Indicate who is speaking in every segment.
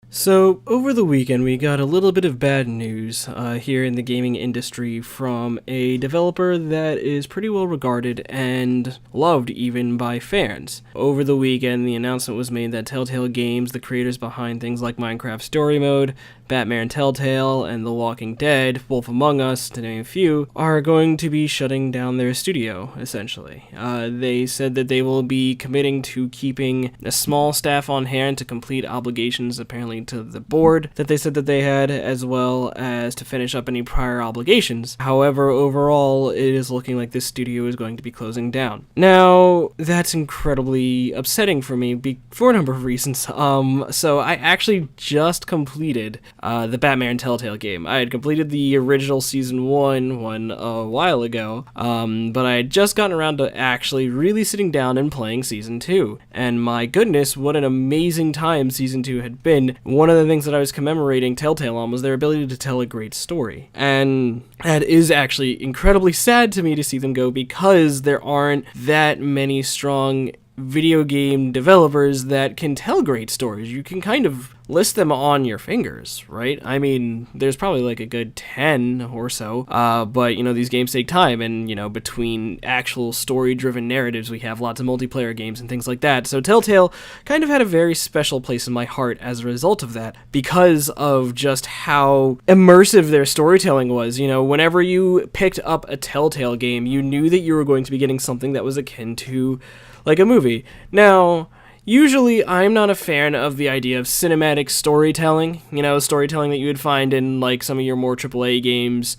Speaker 1: So, over the weekend, we got a little bit of bad news here in the gaming industry from a developer that is pretty well regarded and loved even by fans. Over the weekend, the announcement was made that Telltale Games, the creators behind things like Minecraft Story Mode, Batman Telltale, and The Walking Dead, Wolf Among Us, to name a few, are going to be shutting down their studio, essentially. They said that they will be committing to keeping a small staff on hand to complete obligations, apparently to the board that they said that they had, as well as to finish up any prior obligations. However, overall, it is looking like this studio is going to be closing down. Now, that's incredibly upsetting for me for a number of reasons. So I actually just completed the Batman Telltale game. I had completed the original Season 1 a while ago, but I had just gotten around to actually really sitting down and playing Season 2. And my goodness, what an amazing time Season 2 had been. One of the things that I was commemorating Telltale on was their ability to tell a great story. And that is actually incredibly sad to me to see them go, because there aren't that many strong video game developers that can tell great stories. You can kind of list them on your fingers, right? I mean, there's probably like a good 10 or so, but, these games take time, and, between actual story-driven narratives, we have lots of multiplayer games and things like that. So Telltale kind of had a very special place in my heart as a result of that, because of just how immersive their storytelling was. Whenever you picked up a Telltale game, you knew that you were going to be getting something that was akin to like a movie. Now, usually I'm not a fan of the idea of cinematic storytelling, storytelling that you would find in like some of your more AAA games,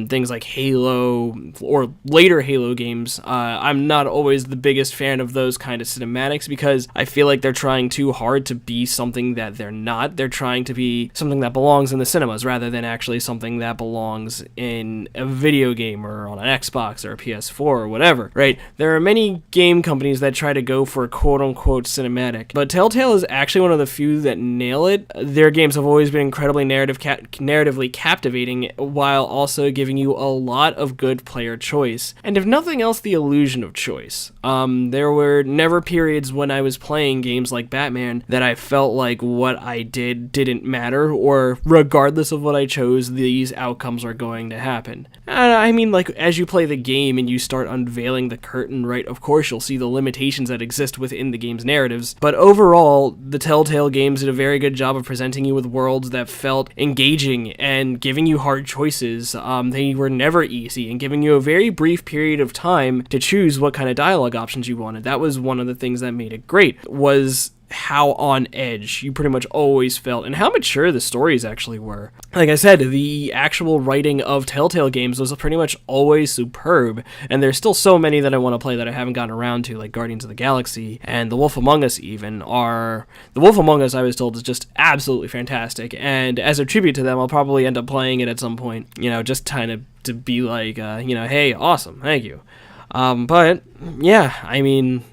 Speaker 1: things like Halo or later Halo games. I'm not always the biggest fan of those kind of cinematics, because I feel like they're trying too hard to be something that they're not. They're trying to be something that belongs in the cinemas rather than actually something that belongs in a video game or on an Xbox or a PS4 or whatever, right? There are many game companies that try to go for quote-unquote cinematic, but Telltale is actually one of the few that nail it. Their games have always been incredibly narratively captivating, while also giving you a lot of good player choice, and if nothing else, the illusion of choice. There were never periods when I was playing games like Batman that I felt like what I did didn't matter, or regardless of what I chose, these outcomes are going to happen. I mean, like, as you play the game and you start unveiling the curtain, right, of course you'll see the limitations that exist within the game's narratives, but overall, the Telltale games did a very good job of presenting you with worlds that felt engaging and giving you hard choices. They were never easy, and giving you a very brief period of time to choose what kind of dialogue options you wanted. That was one of the things that made it great, was how on edge you pretty much always felt, and how mature the stories actually were. Like I said, the actual writing of Telltale games was pretty much always superb, and there's still so many that I want to play that I haven't gotten around to, like Guardians of the Galaxy and The Wolf Among Us even The Wolf Among Us, I was told, is just absolutely fantastic, and as a tribute to them, I'll probably end up playing it at some point, just kind of to be like, hey, awesome, thank you. But, yeah, I mean,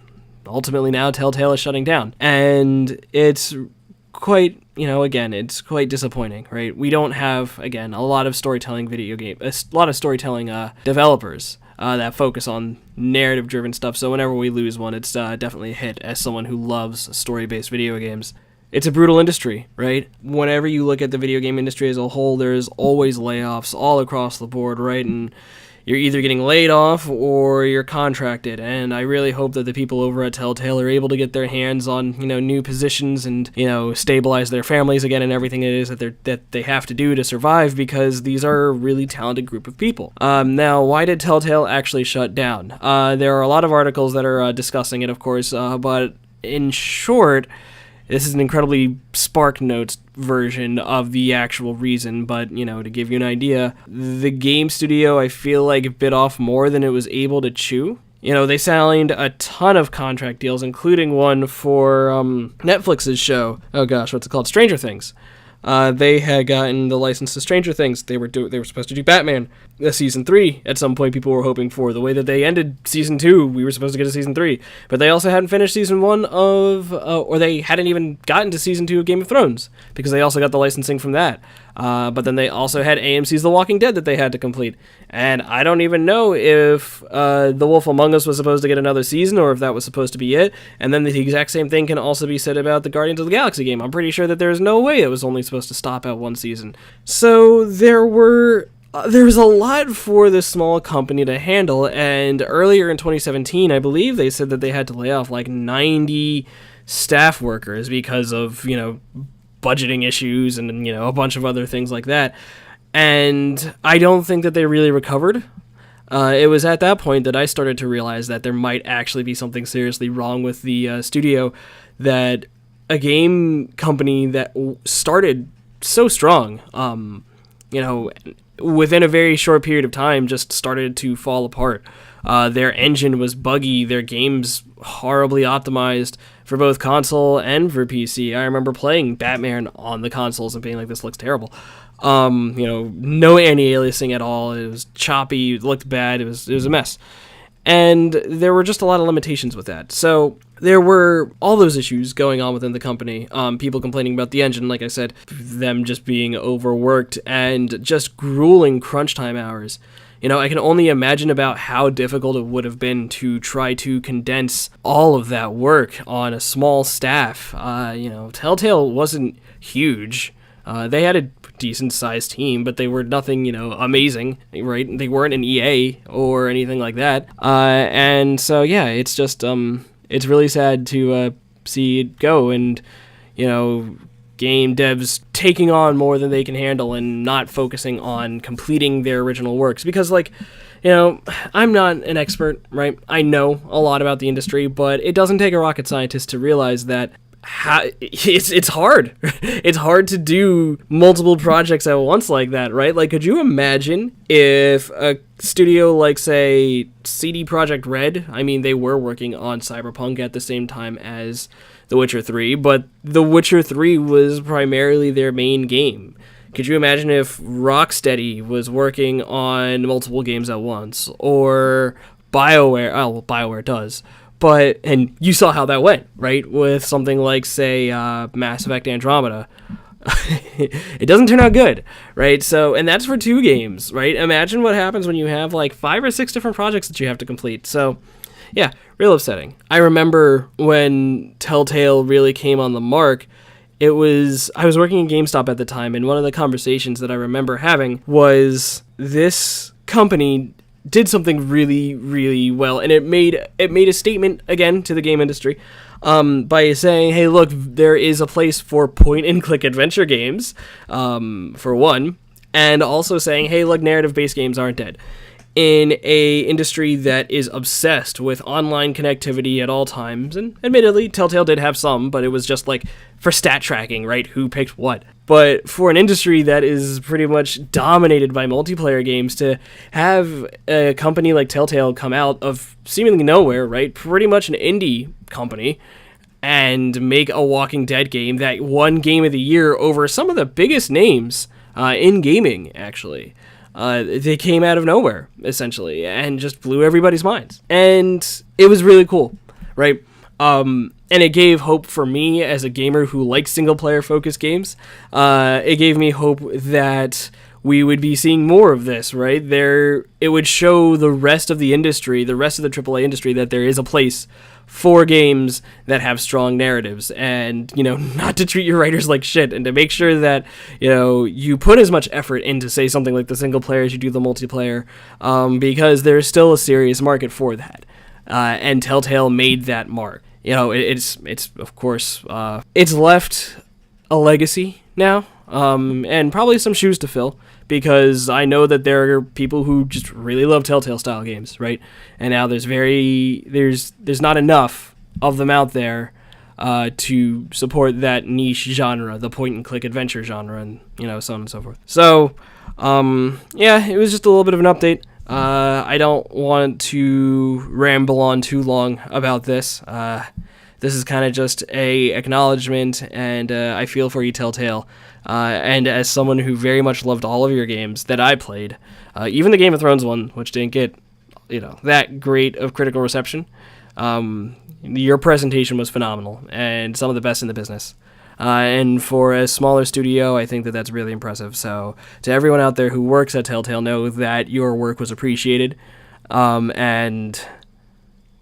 Speaker 1: ultimately now Telltale is shutting down, and it's quite, it's quite disappointing, right? We don't have, again, a lot of storytelling developers that focus on narrative-driven stuff, so whenever we lose one, it's definitely a hit as someone who loves story-based video games. It's a brutal industry, right? Whenever you look at the video game industry as a whole, there's always layoffs all across the board, right? And you're either getting laid off or you're contracted, and I really hope that the people over at Telltale are able to get their hands on, new positions and, stabilize their families again and everything it is that they have to do to survive, because these are a really talented group of people. Now, why did Telltale actually shut down? There are a lot of articles that are discussing it, of course, but in short, this is an incredibly SparkNotes version of the actual reason, but, to give you an idea, the game studio, I feel like, bit off more than it was able to chew. They signed a ton of contract deals, including one for Netflix's show. Oh gosh, what's it called? Stranger Things. They had gotten the license to Stranger Things. They were supposed to do Batman. a season 3 at some point people were hoping for. The way that they ended season 2, we were supposed to get a season 3, but they also hadn't finished season 1 of, or they hadn't even gotten to season 2 of Game of Thrones, because they also got the licensing from that. But then they also had AMC's The Walking Dead that they had to complete. And I don't even know if The Wolf Among Us was supposed to get another season, or if that was supposed to be it. And then the exact same thing can also be said about the Guardians of the Galaxy game. I'm pretty sure that there's no way it was only supposed to stop at one season. So there was a lot for this small company to handle, and earlier in 2017, I believe they said that they had to lay off like 90 staff workers because of, budgeting issues and, a bunch of other things like that. And I don't think that they really recovered. It was at that point that I started to realize that there might actually be something seriously wrong with the studio, that a game company that started so strong, within a very short period of time just started to fall apart. Their engine was buggy, their games horribly optimized for both console and for PC. I remember playing Batman on the consoles and being like, this looks terrible. No anti-aliasing at all. It was choppy, it looked bad, it was a mess. And there were just a lot of limitations with that. So there were all those issues going on within the company. People complaining about the engine, like I said, them just being overworked and just grueling crunch time hours. I can only imagine about how difficult it would have been to try to condense all of that work on a small staff. Telltale wasn't huge. They had a decent-sized team, but they were nothing, amazing, right? They weren't an EA or anything like that. And so, yeah, it's just, it's really sad to see it go, and, game devs taking on more than they can handle and not focusing on completing their original works. Because, I'm not an expert, right? I know a lot about the industry, but it doesn't take a rocket scientist to realize that it's hard. It's hard to do multiple projects at once like that, right? Like, could you imagine if a studio like, say, CD Projekt Red, I mean, they were working on Cyberpunk at the same time as The Witcher 3, but The Witcher 3 was primarily their main game. Could you imagine if Rocksteady was working on multiple games at once? Or BioWare, BioWare does. And you saw how that went, right? With something like, say, Mass Effect Andromeda. It doesn't turn out good, right? So, and that's for 2 games, right? Imagine what happens when you have like 5 or 6 different projects that you have to complete. So, yeah, real upsetting. I remember when Telltale really came on the mark, I was working in GameStop at the time, and one of the conversations that I remember having was this company did something really, really well, and it made a statement again to the game industry by saying, "Hey, look, there is a place for point-and-click adventure games, for one, and also saying, hey, look, narrative-based games aren't dead." In a industry that is obsessed with online connectivity at all times, and admittedly, Telltale did have some, but it was just like for stat tracking, right? Who picked what? But for an industry that is pretty much dominated by multiplayer games, to have a company like Telltale come out of seemingly nowhere, right? Pretty much an indie company, and make a Walking Dead game that won Game of the Year over some of the biggest names in gaming, actually. They came out of nowhere, essentially, and just blew everybody's minds. And it was really cool, right? And it gave hope for me as a gamer who likes single-player focused games. It gave me hope that we would be seeing more of this, right? It would show the rest of the industry, the rest of the AAA industry, that there is a place for games that have strong narratives, and, not to treat your writers like shit, and to make sure that, you put as much effort into, say, something like the single player as you do the multiplayer, because there's still a serious market for that. And Telltale made that mark. It's of course, it's left a legacy now, and probably some shoes to fill, because I know that there are people who just really love Telltale style games, right? And now there's not enough of them out there to support that niche genre, the point and click adventure genre, and so on and so forth. So, yeah, it was just a little bit of an update. I don't want to ramble on too long about this. This is kind of just a acknowledgement, and I feel for you, Telltale. And as someone who very much loved all of your games that I played, even the Game of Thrones one, which didn't get that great of critical reception, your presentation was phenomenal and some of the best in the business. And for a smaller studio, I think that that's really impressive. So to everyone out there who works at Telltale, know that your work was appreciated, and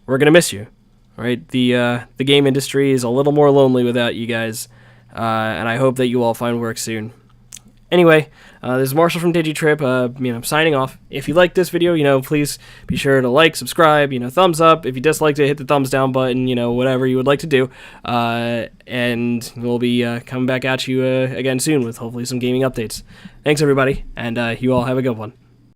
Speaker 1: we're gonna miss you. Right? The game industry is a little more lonely without you guys, and I hope that you all find work soon. Anyway, this is Marshall from DigiTrip, signing off. If you like this video, please be sure to like, subscribe, thumbs up. If you disliked it, hit the thumbs down button, whatever you would like to do. And we'll be coming back at you again soon with hopefully some gaming updates. Thanks, everybody, and you all have a good one.